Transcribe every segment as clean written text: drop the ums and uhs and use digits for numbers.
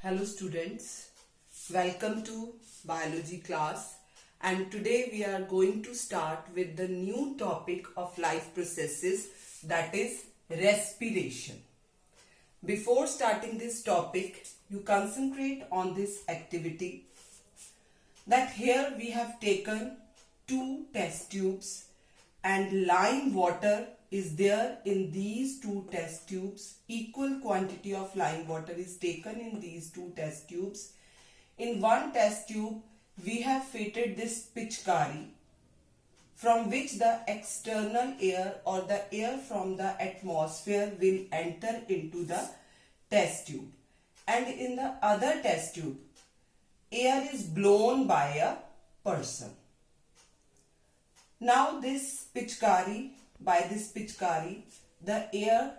Hello students, welcome to biology class, and today we are going to start with the new topic of life processes, that is respiration. Before starting this topic, you concentrate on this activity. That here we have taken two test tubes and lime water is there in these two test tubes. Equal quantity of lime water is taken in these two test tubes. In one test tube we have fitted this pitchkari from which the external air or the air from the atmosphere will enter into the test tube, and in the other test tube air is blown by a person. Now by this pitchkari, the air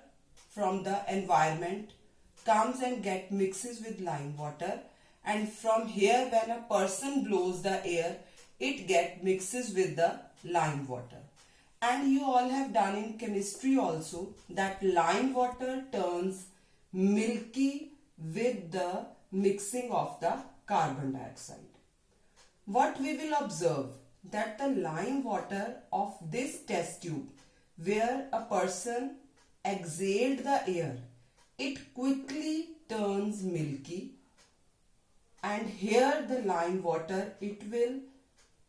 from the environment comes and mixes with lime water, and from here when a person blows the air, it mixes with the lime water. And you all have done in chemistry also that lime water turns milky with the mixing of the carbon dioxide. What we will observe, that the lime water of this test tube where a person exhaled the air, it quickly turns milky, and here the lime water, it will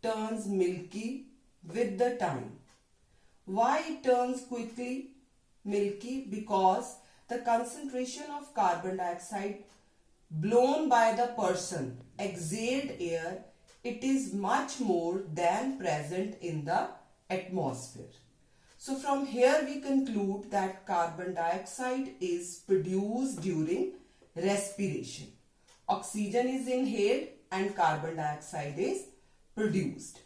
turns milky with the time. Why it turns quickly milky? Because the concentration of carbon dioxide blown by the person, exhaled air, it is much more than present in the atmosphere. So from here we conclude that carbon dioxide is produced during respiration. Oxygen is inhaled and carbon dioxide is produced.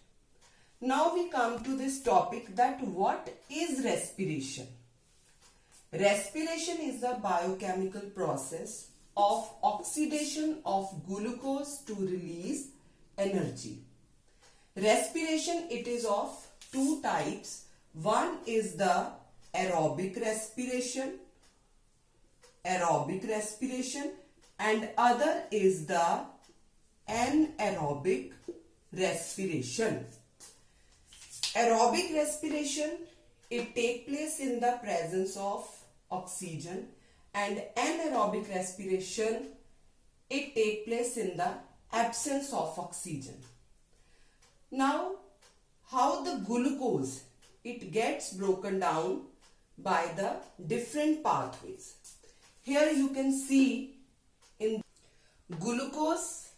Now we come to this topic, that what is respiration? Respiration is a biochemical process of oxidation of glucose to release energy. Respiration, it is of two types. One is the aerobic respiration, and other is the anaerobic respiration. Aerobic respiration, it takes place in the presence of oxygen, and anaerobic respiration, it takes place in the absence of oxygen. Now, how the glucose, it gets broken down by the different pathways. Here you can see in glucose,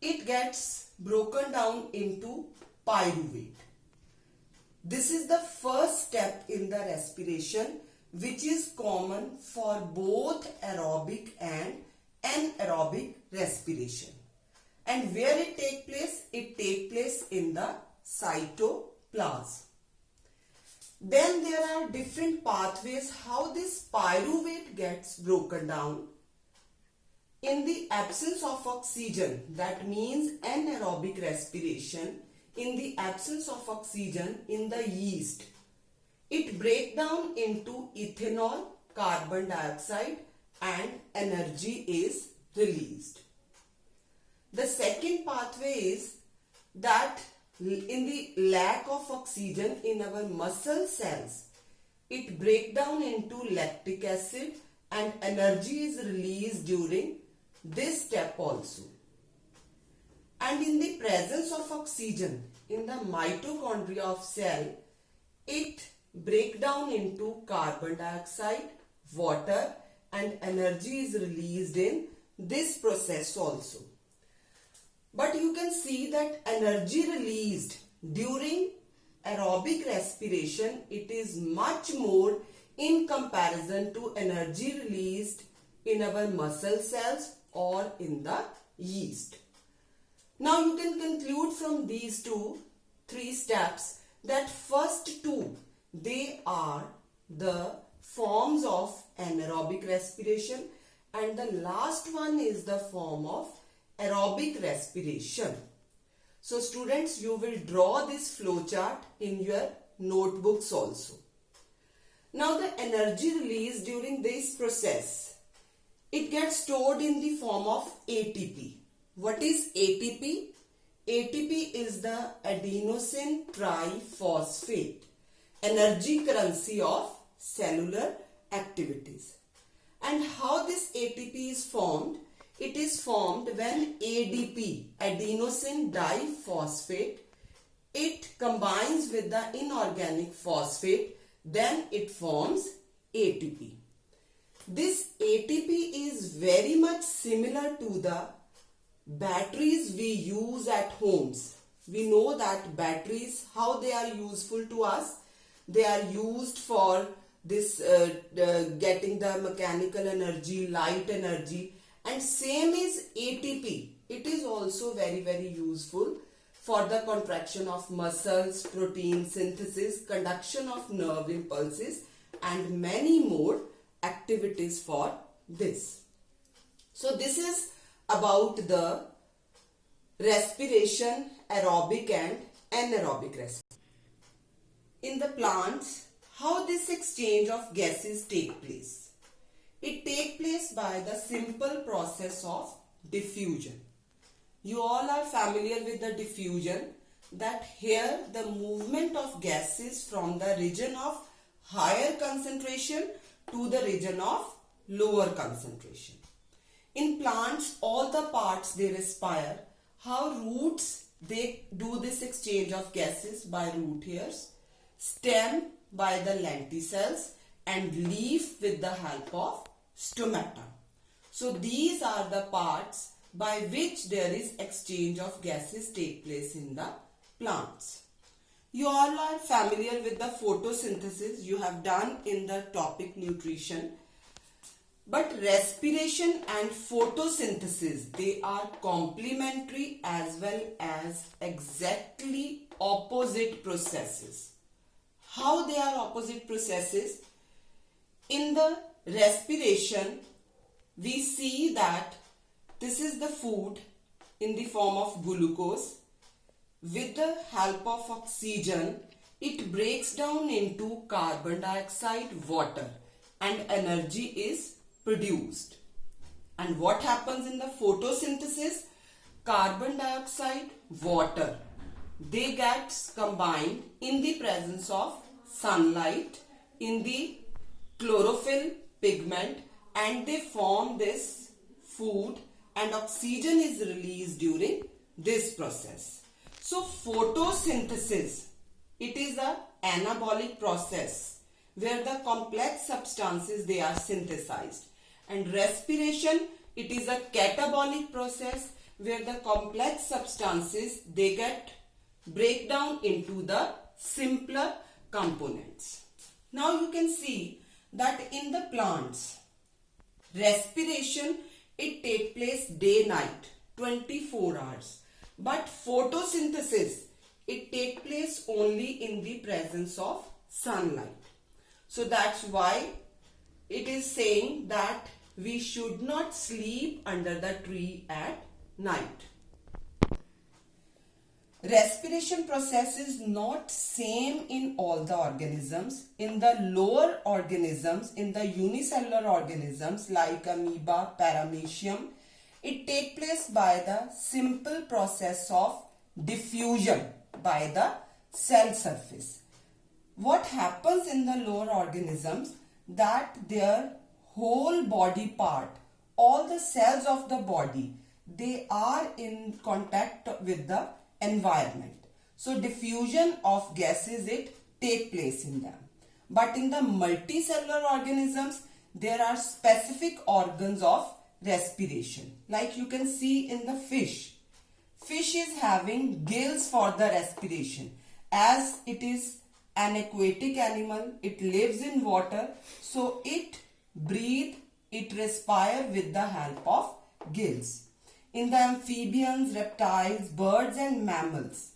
it gets broken down into pyruvate. This is the first step in the respiration, which is common for both aerobic and anaerobic respiration. And where it takes place? It takes place in the cytoplasm. Then there are different pathways how this pyruvate gets broken down. In the absence of oxygen, that means anaerobic respiration, in the absence of oxygen in the yeast, it breaks down into ethanol, carbon dioxide, and energy is released. The second pathway is that in the lack of oxygen in our muscle cells, it breaks down into lactic acid and energy is released during this step also. And in the presence of oxygen in the mitochondria of cell, it breaks down into carbon dioxide, water, and energy is released in this process also. But you can see that energy released during aerobic respiration, it is much more in comparison to energy released in our muscle cells or in the yeast. Now you can conclude from these three steps that first two, they are the forms of anaerobic respiration, and the last one is the form of aerobic respiration. So students, you will draw this flowchart in your notebooks also. Now the energy released during this process, it gets stored in the form of ATP. What is ATP? ATP is the adenosine triphosphate, energy currency of cellular activities. And how this ATP is formed? It is formed when ADP, adenosine diphosphate, it combines with the inorganic phosphate, then it forms ATP. This ATP is very much similar to the batteries we use at homes. We know that batteries, how they are useful to us. They are used for this getting the mechanical energy, light energy, and same is ATP. It is also very useful for the contraction of muscles, protein synthesis, conduction of nerve impulses, and many more activities for this. So this is about the respiration, aerobic and anaerobic respiration. In the plants, how this exchange of gases take place? It takes place by the simple process of diffusion. You all are familiar with the diffusion, that here the movement of gases from the region of higher concentration to the region of lower concentration. In plants, all the parts they respire. How roots, they do this exchange of gases by root hairs, stem by the lenticels, and leaf with the help of stomata. So these are the parts by which there is exchange of gases take place in the plants. You all are familiar with the photosynthesis you have done in the topic nutrition. But respiration and photosynthesis, they are complementary as well as exactly opposite processes. How they are opposite processes? In the respiration, we see that this is the food in the form of glucose. With the help of oxygen, it breaks down into carbon dioxide, water, and energy is produced. And what happens in the photosynthesis? Carbon dioxide, water, they get combined in the presence of sunlight in the chlorophyll pigment, and they form this food, and oxygen is released during this process. So photosynthesis, it is an anabolic process where the complex substances they are synthesized, and respiration, it is a catabolic process where the complex substances they get break down into the simpler components. Now you can see that in the plants, respiration, it take place day night 24 hours, but photosynthesis, it take place only in the presence of sunlight. So that's why it is saying that we should not sleep under the tree at night. Respiration process is not same in all the organisms. In the lower organisms, in the unicellular organisms like amoeba, paramecium, it take place by the simple process of diffusion by the cell surface. What happens in the lower organisms, that their whole body part, all the cells of the body, they are in contact with the environment. So diffusion of gases, it take place in them. But in the multicellular organisms, there are specific organs of respiration. Like you can see in the fish. Fish is having gills for the respiration. As it is an aquatic animal, it lives in water, so it breathe, it respire with the help of gills. In the amphibians, reptiles, birds and mammals,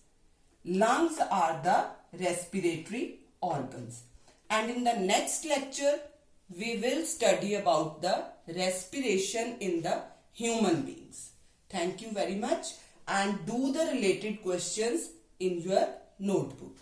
lungs are the respiratory organs. And in the next lecture, we will study about the respiration in the human beings. Thank you very much, and do the related questions in your notebook.